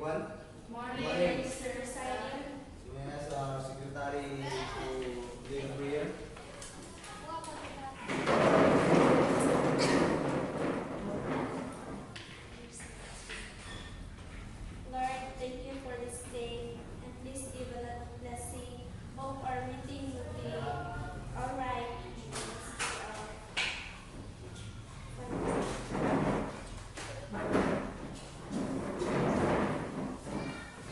everyone. Morning, Mr. President. So may I ask our secretary to lead the prayer? Lord, thank you for this day, and please give a blessing. Hope our meeting will be all right.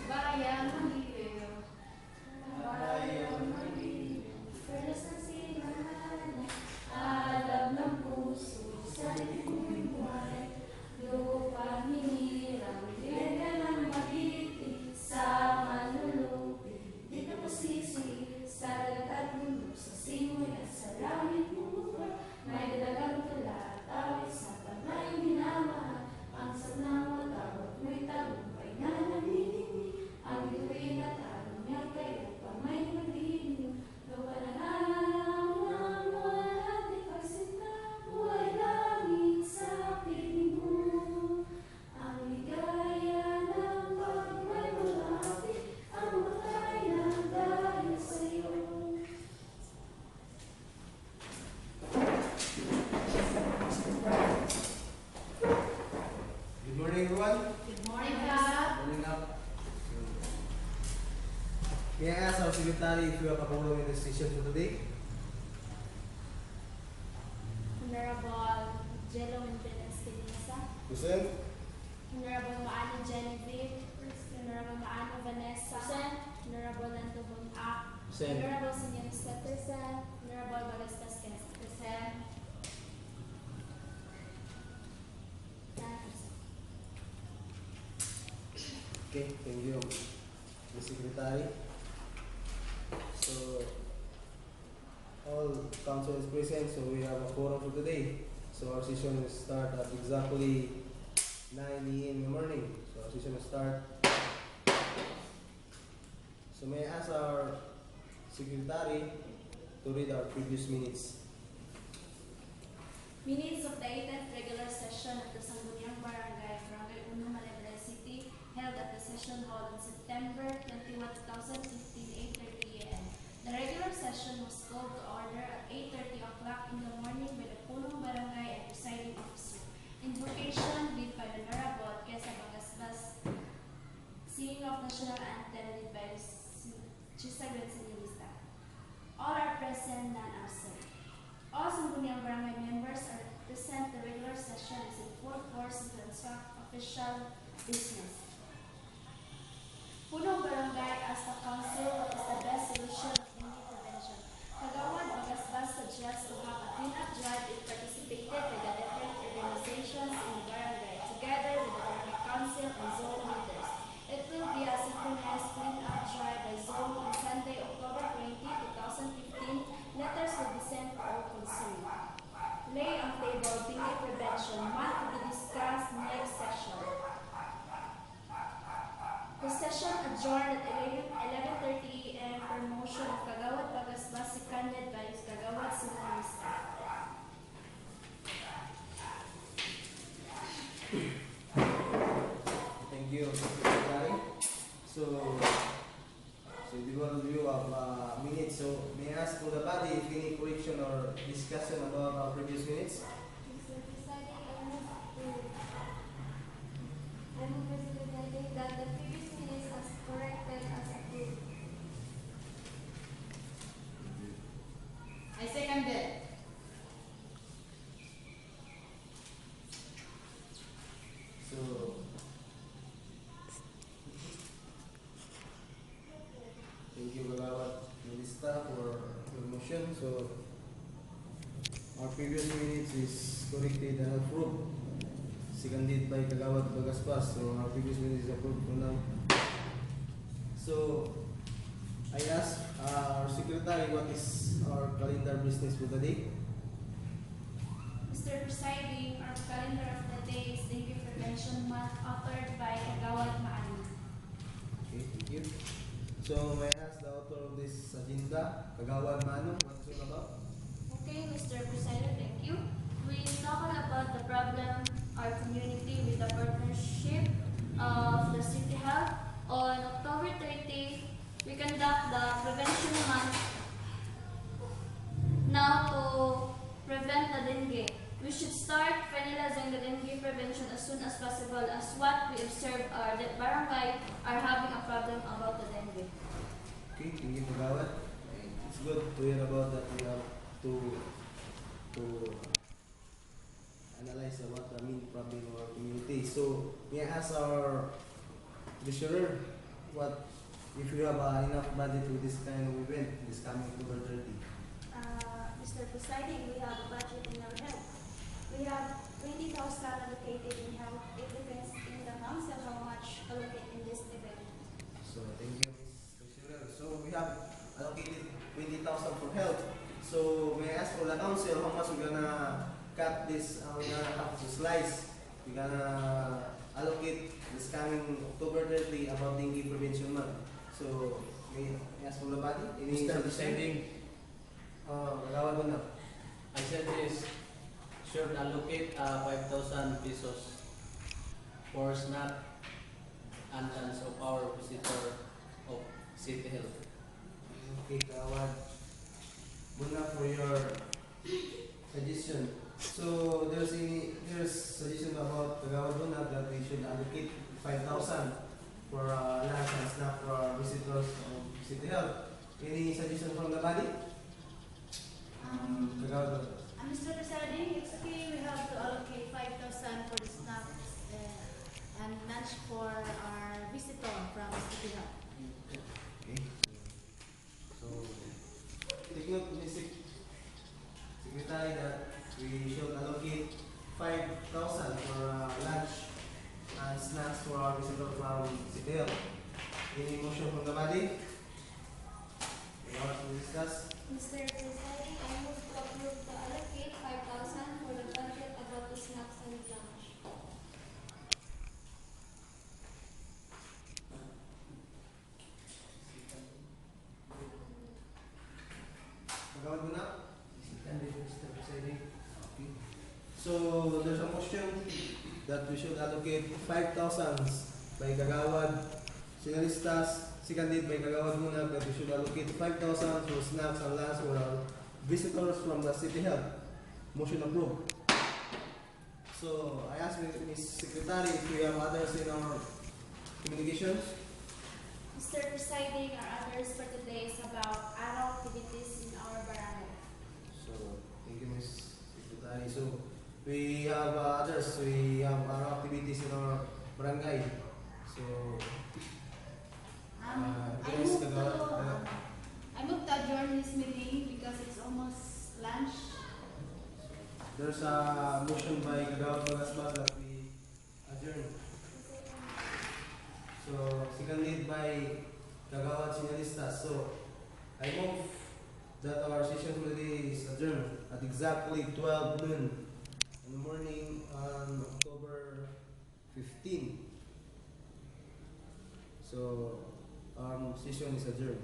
Bayan Maniliw. Furnace ng silangan, Alam ng puso sa liku'y buhay. Lupa hinirang, liga ng magiti sa manulupi. Di ka masisi sa dagat at bundok, sa simoy at sa langit bumukol. May dalagang tula at awit sa tablay minamahal. Ang sanang matawag mo'y tagumpay na nabibigay. Ang bituin at araw niya kayo pa may magbibigay. Lupa na alam ng wala di pagsinta. Buhay langit sa piling mo. Ang ligaya ng pag may malapit. Ang matay na dahil sa'yo. Good morning, everyone. Good morning, Kap. Morning up. May I ask our secretary if you have a quorum in the session for today? Honorable Jello Menendez Espinosa, Present. Honorable Maano Genevieve, Honorable Maano Vanessa, Honorable Nando Bun-Ak, Present. Honorable Simeon Peterson, Honorable Balas Vasquez, present. Okay, thank you, the secretary. So, all council is present, so we have a quorum for today. So our session will start at exactly 9 a.m. in the morning. So our session will start. So may I ask our secretary to read our previous minutes. Minutes of the 8th regular session of the Sangguniang Barangay, Barangay Uno, Malaybalay City, held at the session hall on September 21, 2015, 8:30 a.m. The regular session was called to order at 8:30 o'clock in the morning by the Punong Barangay and presiding officer. Invocation led by the Honorable Quezon Bagasbas, singing of national anthem led by Chisa Gwensanilista. All are present, none absent. All Sangguniang Barangay members are present. The regular session is in full force to transact official business. Punong Barangay as the council, what is the best solution of dengue prevention? Kagawad Bagasbas suggests to have a clean-up drive if participated by the different organizations in the barangay, together with the barangay council and zone leaders. It will be a synchronized clean-up drive by zone on Sunday, October 20, 2015. Letters will be sent to all concerned. Lay on table dengue prevention, month to be discussed next session. The session adjourned at 11:30 a.m. for motion of Kagawad Bagasbas, seconded by Kagawad Sinalista. Thank you, secretary. So we will review of minutes. So may I ask for the body if any correction or discussion about our previous minutes? Mr. Presiding, I move Presiding that the previous minutes as corrected as approved. I second it. So thank you, Kagawad Melista, for your motion. So our previous minutes is corrected and approved. Seconded by Kagawad Bagasbas. So our previous minutes is approved for now. So I ask our secretary what is our calendar business for the day. Mr. Presiding, our calendar of the day is Dengue Prevention Month, authored by Kagawad Maano. Okay, thank you. So may I ask the author of this agenda, Kagawad Mano, what's it about? Okay, Mr. President, thank you. We talk about the problem our community with the partnership of the City Health, control as what we observe are that barangay are having a problem about the dengue. Okay, thank you, Kagawad. It's good to hear about that we have to analyze what the main problem of our community. So, may I ask our treasurer what if you have enough budget for this kind of event this coming October 30? Mr. Presiding, we have a budget in our health. We have 20,000 allocated in health. It depends in the council how much allocate in this event. So, thank you, Ms. Treasurer. So, we have allocated 20,000 for health. So, may I ask for the council how much we're gonna cut this, we're gonna have to slice, we're gonna allocate this coming October 30 about dengue prevention month. So, may I ask for the body? Any Mr. suggestion? Presiding, Kagawad mo na. I suggest should allocate 5,000 pesos for snack and chance of our visitor of City Health. Okay, Kagawad. Muna for your suggestion. So, there's suggestion about Kagawad Muna that we should allocate 5,000 for lunch and snack for our visitors of City Health. Any suggestion from the body? Kagawad Muna. Mr. Presiding, it's okay. We have to allocate 5,000 for the snacks and lunch for our visitor from City Hall. Okay. So, take note, Mr. Secretary, that we should allocate 5,000 for lunch and snacks for our visitor from City Hall. Any motion from the body? We want to discuss? Mr. Presiding, I move to approve to allocate 5,000 for the budget about the snacks and lunch. Magawad mo na? Mr. Presiding. Okay. So, there's a motion that we should allocate 5,000 by Kagawad Sinalistas, seconded by Kagawad Munag, that we should allocate 5,000 for snacks and lunch for our visitors from the City Health. Motion approved. So, I ask Ms. Secretary if we have others in our communications. Mr. Presiding, our others for today is about adult activities in our barangay. So, thank you, Ms. Secretary. So, we have others. We have our activities in our barangay. So, yes, Kagawad. I move to adjourn this meeting because it's almost lunch. There's a motion by Kagawad Magaspas that we adjourn. So, seconded by Kagawad Sinalistas. So, I move that our session today is adjourned at exactly 12 noon in the morning on October 15. So, session is adjourned.